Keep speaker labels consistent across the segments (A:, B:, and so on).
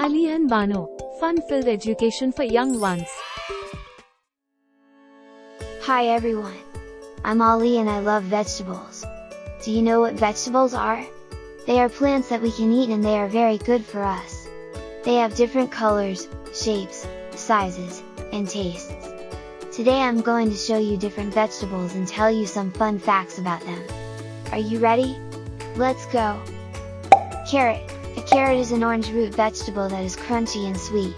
A: Ali and Bano, fun-filled education for young ones.
B: Hi everyone. I'm Ali and I love vegetables. Do you know what vegetables are? They are plants that we can eat and they are very good for us. They have different colors, shapes, sizes, and tastes. Today I'm going to show you different vegetables and tell you some fun facts about them. Are you ready? Let's go! Carrot. A carrot is an orange root vegetable that is crunchy and sweet.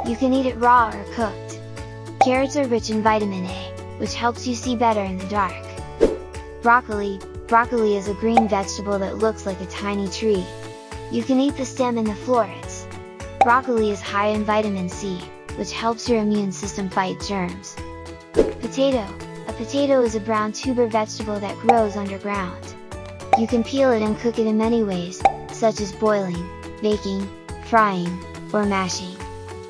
B: You can eat it raw or cooked. Carrots are rich in vitamin A, which helps you see better in the dark. Broccoli. Broccoli is a green vegetable that looks like a tiny tree. You can eat the stem and the florets. Broccoli is high in vitamin C, which helps your immune system fight germs. Potato. A potato is a brown tuber vegetable that grows underground. You can peel it and cook it in many ways, such as boiling, baking, frying, or mashing.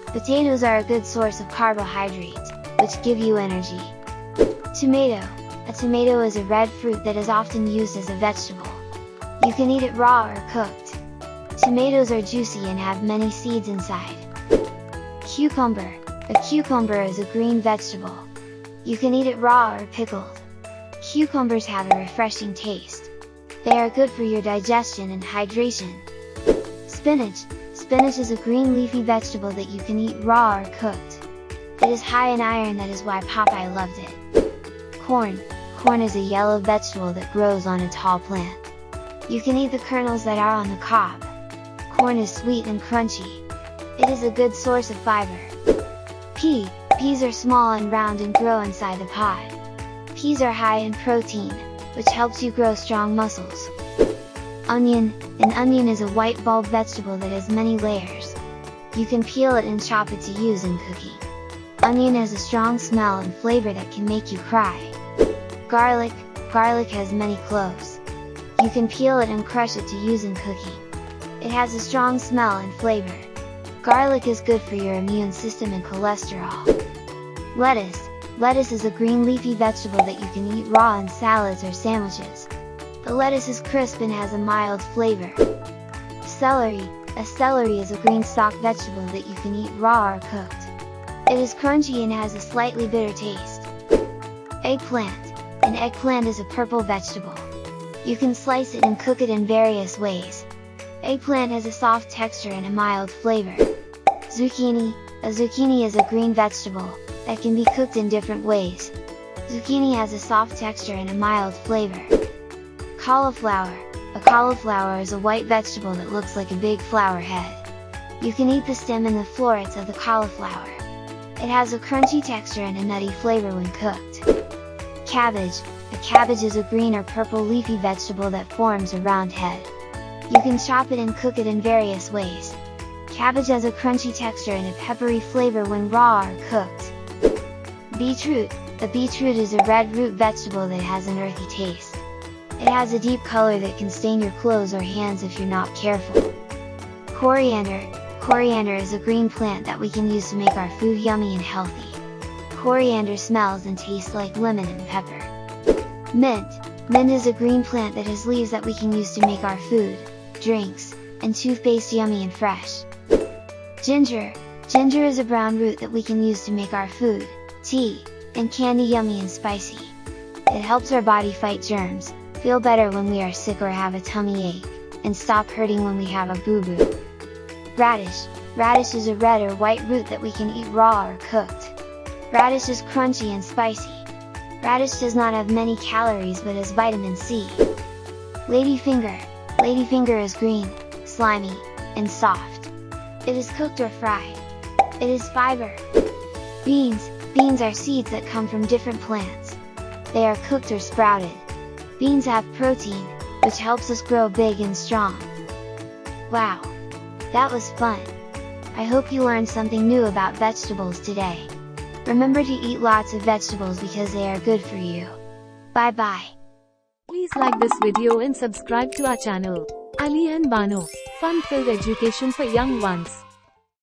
B: Potatoes are a good source of carbohydrates, which give you energy. Tomato. A tomato is a red fruit that is often used as a vegetable. You can eat it raw or cooked. Tomatoes are juicy and have many seeds inside. Cucumber. A cucumber is a green vegetable. You can eat it raw or pickled. Cucumbers have a refreshing taste. They are good for your digestion and hydration. Spinach. Spinach is a green leafy vegetable that you can eat raw or cooked. It is high in iron, that is why Popeye loved it. Corn. Corn is a yellow vegetable that grows on a tall plant. You can eat the kernels that are on the cob. Corn is sweet and crunchy. It is a good source of fiber. Pea. Peas are small and round and grow inside the pod. Peas are high in protein, which helps you grow strong muscles. Onion. An onion is a white bulb vegetable that has many layers. You can peel it and chop it to use in cooking. Onion has a strong smell and flavor that can make you cry. Garlic. Garlic has many cloves. You can peel it and crush it to use in cooking. It has a strong smell and flavor. Garlic is good for your immune system and cholesterol. Lettuce. Lettuce is a green leafy vegetable that you can eat raw in salads or sandwiches. The lettuce is crisp and has a mild flavor. Celery. A celery is a green stalk vegetable that you can eat raw or cooked. It is crunchy and has a slightly bitter taste. Eggplant. An eggplant is a purple vegetable. You can slice it and cook it in various ways. Eggplant has a soft texture and a mild flavor. Zucchini. A zucchini is a green vegetable that can be cooked in different ways. Zucchini has a soft texture and a mild flavor. Cauliflower. A cauliflower is a white vegetable that looks like a big flower head. You can eat the stem and the florets of the cauliflower. It has a crunchy texture and a nutty flavor when cooked. Cabbage. A cabbage is a green or purple leafy vegetable that forms a round head. You can chop it and cook it in various ways. Cabbage has a crunchy texture and a peppery flavor when raw or cooked. Beetroot. A beetroot is a red root vegetable that has an earthy taste. It has a deep color that can stain your clothes or hands if you're not careful. Coriander. Coriander is a green plant that we can use to make our food yummy and healthy. Coriander smells and tastes like lemon and pepper. Mint. Mint is a green plant that has leaves that we can use to make our food, drinks, and toothpaste yummy and fresh. Ginger. Ginger is a brown root that we can use to make our food, tea, and candy yummy and spicy. It helps our body fight germs, feel better when we are sick or have a tummy ache, and stop hurting when we have a boo-boo. Radish. Radish is a red or white root that we can eat raw or cooked. Radish is crunchy and spicy. Radish does not have many calories but has vitamin C. Ladyfinger. Ladyfinger is green, slimy, and soft. It is cooked or fried. It is fiber. Beans. Beans are seeds that come from different plants. They are cooked or sprouted. Beans have protein, which helps us grow big and strong. Wow! That was fun! I hope you learned something new about vegetables today. Remember to eat lots of vegetables because they are good for you. Bye bye!
A: Please like this video and subscribe to our channel. Ali and Bano, fun-filled education for young ones.